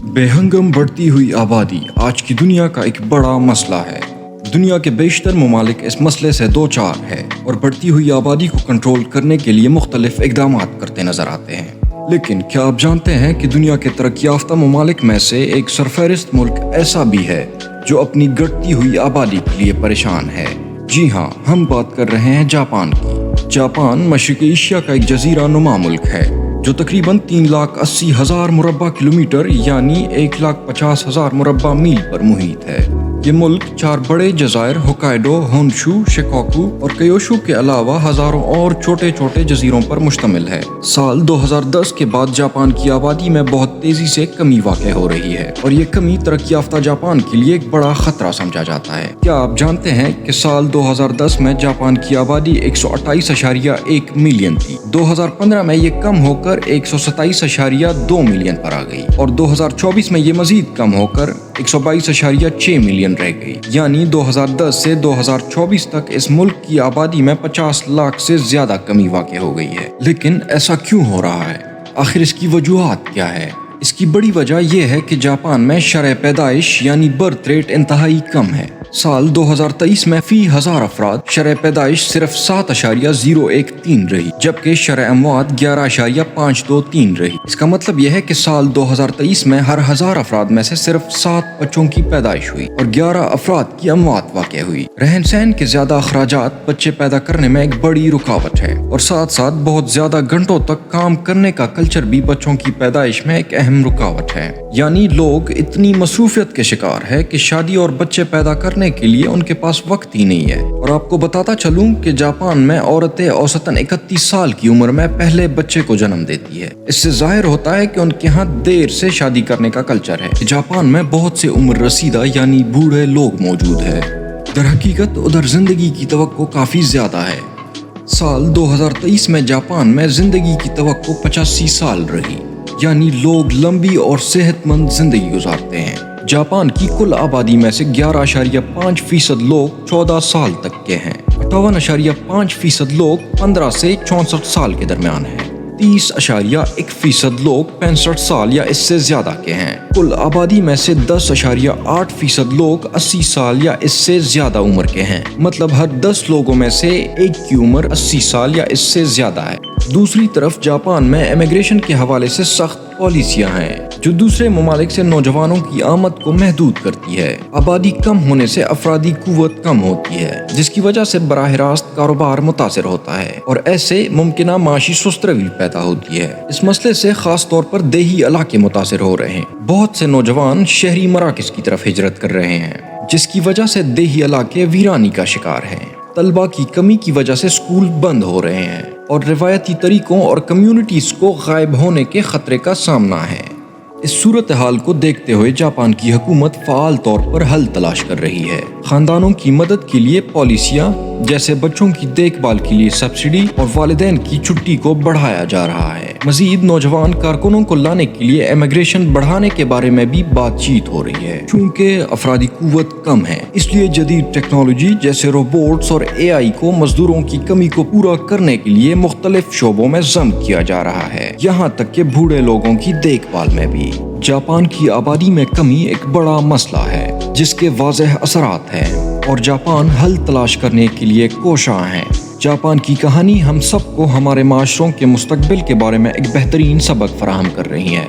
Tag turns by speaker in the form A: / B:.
A: बेहंगम बढ़ती हुई आबादी आज की दुनिया का एक बड़ा मसला है। दुनिया के बेशतर ममालिक इस मसले से दो चार है और बढ़ती हुई आबादी को कंट्रोल करने के लिए मुख्तलिफ इक़दाम करते नजर आते हैं। लेकिन क्या आप जानते हैं कि दुनिया के तरक्की याफ्ता ममालिक में से एक सरफहरिस्त मुल्क ऐसा भी है जो अपनी घटती हुई आबादी के लिए परेशान है? जी हाँ, हम बात कर रहे हैं जापान की। जापान मशरिकी एशिया का एक जजीरा नुमा मुल्क है जो तकरीबन 3,80,000 मुरब्बा किलोमीटर यानी 1,50,000 मुरब्बा मील पर मुहित है। ये मुल्क 4 बड़े जज़ायर होक्काइडो, होन्शू, शिकोकू और क्योशू के अलावा हज़ारों और छोटे छोटे जजीरों पर मुश्तमिल है। साल 2010 के बाद जापान की आबादी में बहुत तेजी से कमी वाक़ हो रही है और ये कमी तरक्की याफ्ता जापान के लिए एक बड़ा खतरा समझा जाता है। क्या आप जानते हैं कि साल 2010 में जापान की आबादी 128.1 मिलियन थी। 2015 में ये कम होकर 127.2 मिलियन पर आ गई और 2024 में ये मजीद कम होकर 122.6 मिलियन रह गई। यानी 2010 से 2024 तक इस मुल्क की आबादी में 50 लाख से ज्यादा कमी वाक़ हो गई है। लेकिन ऐसा क्यों हो रहा है? आखिर इसकी वजूहात क्या है? इसकी बड़ी वजह यह है कि जापान में शरह पैदाइश यानी बर्थ रेट इंतहाई कम है। साल 2023 में फी 1000 अफराद शरह पैदाइश सिर्फ 7.013 रही, जबकि शरह अमवात 11.523 रही। इसका मतलब यह है कि साल 2023 में हर 1000 अफराद में से सिर्फ 7 बच्चों की पैदाइश हुई और 11 अफराद की अमवात वाक़ हुई। रहन सहन के ज्यादा अखराजात बच्चे पैदा करने में एक बड़ी रुकावट है और साथ साथ बहुत ज्यादा घंटों तक काम करने का कल्चर भी बच्चों की पैदाइश में एक अहम रुकावट है। यानी लोग इतनी मसरूफियत के शिकार है कि शादी और बच्चे पैदा करने के लिए उनके पास वक्त ही नहीं है। और आपको बताता चलूं कि जापान में औरतें औसतन 31 साल की उम्र में पहले बच्चे को जन्म देती है। इससे जाहिर होता है कि उनके यहाँ देर से शादी करने का कल्चर है। जापान में बहुत से उम्र रसीदा यानी बूढ़े लोग मौजूद है। दरहकीकत उधर जिंदगी की तवक्को काफी ज्यादा है। साल 2023 में जापान में जिंदगी की तवक्को 85 साल रही, यानी लोग लंबी और सेहतमंद जिंदगी गुजारते हैं। जापान की कुल आबादी में से 11.5% लोग 14 साल तक के हैं, 58.5% लोग 15 से 64 साल के दरमियान हैं, 30.1% लोग 65 साल या इससे ज्यादा के हैं। कुल आबादी में से 10.8% लोग 80 साल या इससे ज्यादा उम्र के हैं। मतलब हर 10 लोगों में से एक की उम्र 80 साल या इससे ज्यादा है। दूसरी तरफ जापान में इमिग्रेशन के हवाले से सख्त पॉलिसियां हैं जो दूसरे ममालिक से नौजवानों की आमद को महदूद करती है। आबादी कम होने से अफरादी कुव्वत कम होती है, जिसकी वजह से बराह रास्त कारोबार मुतासिर होता है और ऐसे मुमकिना माशी सुस्त रवी पैदा होती है। इस मसले से खास तौर पर देही इलाके मुतासिर हो रहे हैं। बहुत से नौजवान शहरी मराकज की तरफ हिजरत कर रहे हैं, जिसकी वजह से देही इलाके वीरानी का शिकार हैं। तलबा की कमी की वजह से स्कूल बंद हो रहे हैं और रिवायती तरीकों और कम्युनिटीज को गायब होने के खतरे का सामना है। इस सूरत हाल को देखते हुए जापान की हुकूमत फ़ाल तौर पर हल तलाश कर रही है। खानदानों की मदद के लिए पॉलिसियां जैसे बच्चों की देखभाल के लिए सब्सिडी और वालिदैन की छुट्टी को बढ़ाया जा रहा है। मजीद नौजवान कारकुनों को लाने के लिए इमिग्रेशन बढ़ाने के बारे में भी बातचीत हो रही है। चूँकि अफरादी कुव्वत कम है, इसलिए जदीद टेक्नोलॉजी जैसे रोबोट्स और AI को मजदूरों की कमी को पूरा करने के लिए मुख्तलिफ शोबों में जम किया जा रहा है, यहाँ तक कि बूढ़े लोगों की देखभाल में भी। जापान की आबादी में कमी एक बड़ा मसला है जिसके वाज़ेह असरात हैं और जापान हल तलाश करने के लिए कोशां है। जापान की कहानी हम सबको हमारे माशरों के मुस्तकबिल के बारे में एक बेहतरीन सबक फराहम कर रही है।